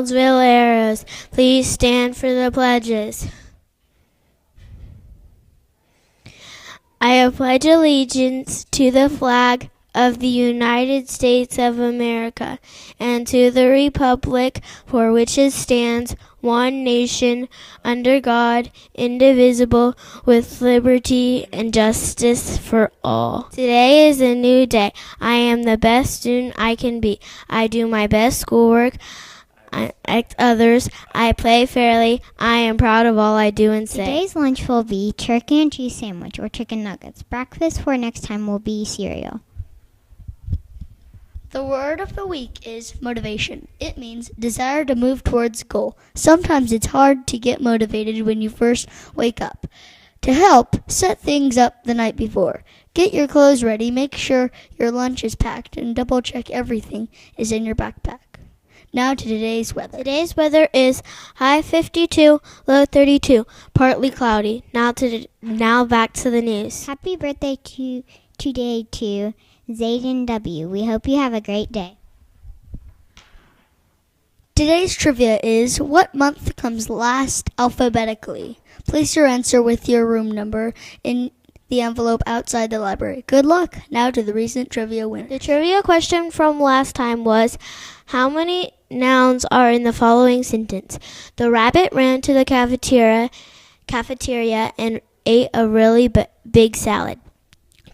Donnelsville arrows. Please stand for the pledges. I pledge allegiance to the flag of the United States of America and to the republic for which it stands, one nation, under God, indivisible, with liberty and justice for all. Today is a new day. I am the best student I can be. I do my best schoolwork. I act others. I play fairly. I am proud of all I do and say. Today's lunch will be turkey and cheese sandwich or chicken nuggets. Breakfast for next time will be cereal. The word of the week is motivation. It means desire to move towards a goal. Sometimes it's hard to get motivated when you first wake up. To help, set things up the night before. Get your clothes ready, make sure your lunch is packed, and double check everything is in your backpack. Now to today's weather. Today's weather is high 52, low 32, partly cloudy. Now back to the news. Happy birthday today to Zayden W. We hope you have a great day. Today's trivia is, what month comes last alphabetically? Place your answer with your room number in the envelope outside the library. Good luck. Now to the recent trivia winner. The trivia question from last time was, how many nouns are in the following sentence? The rabbit ran to the cafeteria and ate a really big salad.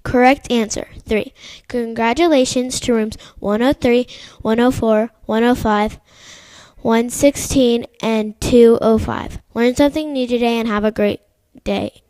Correct answer, 3. Congratulations to rooms 103, 104, 105, 116, and 205. Learn something new today and have a great day.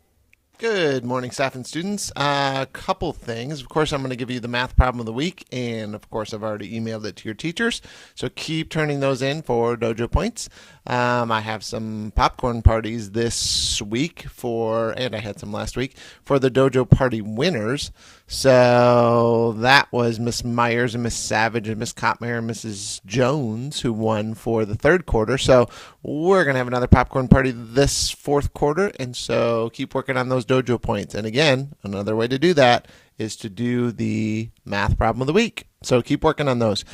Good morning, staff and students. A couple things. Of course, I'm going to give you the math problem of the week, and of course, I've already emailed it to your teachers, so keep turning those in for dojo points. I have some popcorn parties this week and I had some last week, for the dojo party winners. So that was Miss Myers and Miss Savage and Miss Cotmeyer and Mrs. Jones who won for the third quarter. So we're going to have another popcorn party this fourth quarter, and so keep working on those dojo points. And again, another way to do that is to do the math problem of the week. So keep working on those.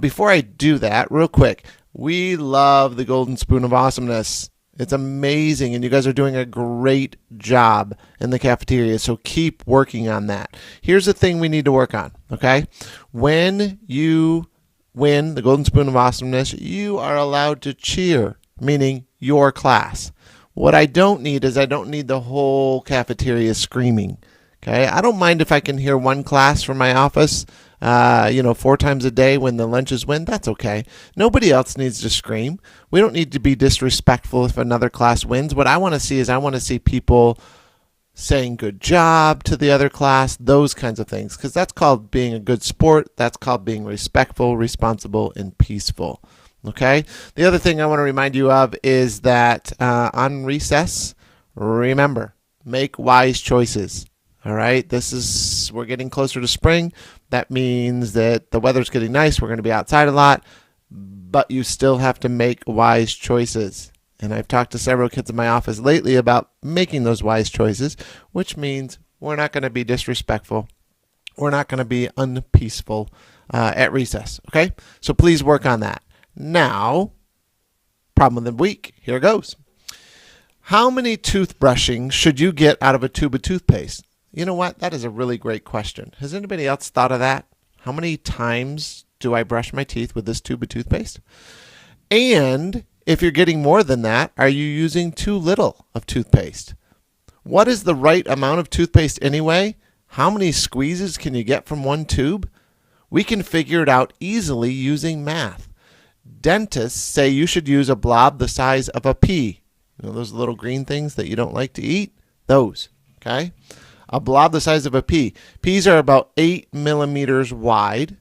Before I do that, real quick, we love the Golden Spoon of Awesomeness. It's amazing, and you guys are doing a great job in the cafeteria, so keep working on that. Here's the thing we need to work on, okay? When you win the Golden Spoon of Awesomeness, you are allowed to cheer, meaning your class. What I don't need is the whole cafeteria screaming, okay? I don't mind if I can hear one class from my office 4 times a day when the lunches win. That's okay. Nobody else needs to scream. We don't need to be disrespectful if another class wins. What I want to see is people saying good job to the other class, those kinds of things, because that's called being a good sport. That's called being respectful, responsible, and peaceful. Okay? The other thing I want to remind you of is that on recess, remember, make wise choices. All right? We're getting closer to spring. That means that the weather's getting nice. We're going to be outside a lot, but you still have to make wise choices. And I've talked to several kids in my office lately about making those wise choices, which means we're not going to be disrespectful. We're not going to be unpeaceful at recess. Okay? So please work on that. Now, problem of the week. Here goes. How many toothbrushing should you get out of a tube of toothpaste? You know what? That is a really great question. Has anybody else thought of that? How many times do I brush my teeth with this tube of toothpaste? And if you're getting more than that, are you using too little of toothpaste? What is the right amount of toothpaste anyway? How many squeezes can you get from one tube? We can figure it out easily using math. Dentists say you should use a blob the size of a pea. You know those little green things that you don't like to eat? Those, okay? A blob the size of a pea. Peas are about 8 millimeters wide,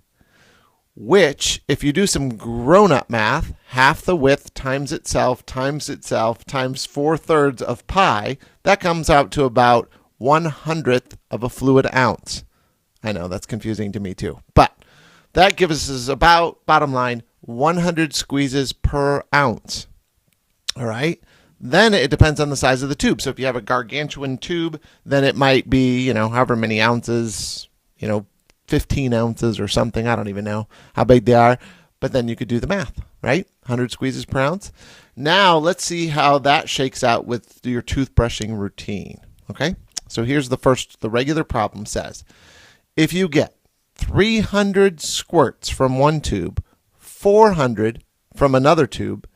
which, if you do some grown-up math, half the width times itself times 4/3 of pi, that comes out to about 1/100th of a fluid ounce. I know, that's confusing to me too. But that gives us about, bottom line, 100 squeezes per ounce. All right? Then it depends on the size of the tube. So if you have a gargantuan tube, then it might be, however many ounces, 15 ounces or something. I don't even know how big they are. But then you could do the math. right? 100 squeezes per ounce. Now let's see how that shakes out with your toothbrushing routine, okay? So here's the regular problem says, if you get 300 squirts from one tube, 400 from another tube,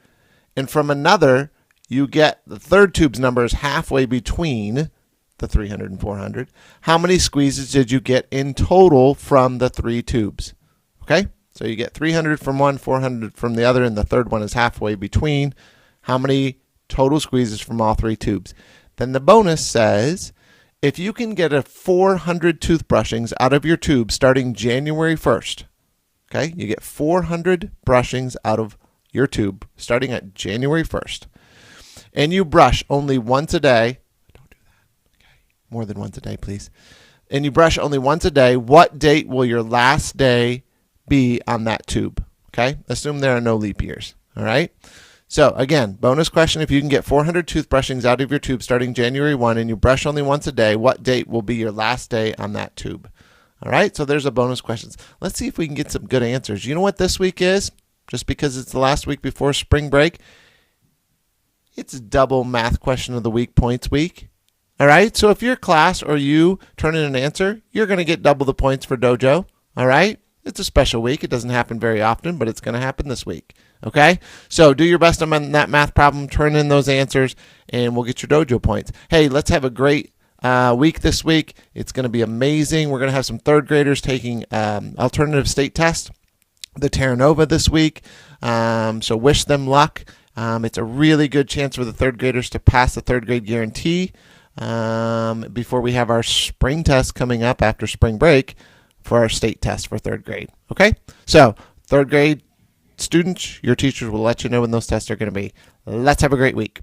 and from another you get the third tube's number is halfway between the 300 and 400, how many squeezes did you get in total from the 3 tubes? Okay? So you get 300 from one, 400 from the other, and the third one is halfway between. How many total squeezes from all 3 tubes? Then the bonus says, if you can get a 400 toothbrushings out of your tube starting January 1st, okay? You get 400 brushings out of your tube starting at January 1st. And you brush only once a day. Don't do that. Okay. More than once a day, please. And you brush only once a day. What date will your last day be on that tube? Okay? Assume there are no leap years. All right? So, again, bonus question. If you can get 400 toothbrushings out of your tube starting January 1 and you brush only once a day, what date will be your last day on that tube? All right? So there's a bonus questions. Let's see if we can get some good answers. You know what this week is? Just because it's the last week before spring break, it's double math question of the week points week. All right? So if your class or you turn in an answer, you're going to get double the points for Dojo. All right? It's a special week. It doesn't happen very often, but it's going to happen this week. Okay? So do your best on that math problem. Turn in those answers, and we'll get your Dojo points. Hey, let's have a great week this week. It's going to be amazing. We're going to have some third graders taking alternative state tests, the Terra Nova this week. So wish them luck. It's a really good chance for the third graders to pass the third grade guarantee before we have our spring test coming up after spring break for our state test for third grade. Okay? So third grade students, your teachers will let you know when those tests are going to be. Let's have a great week.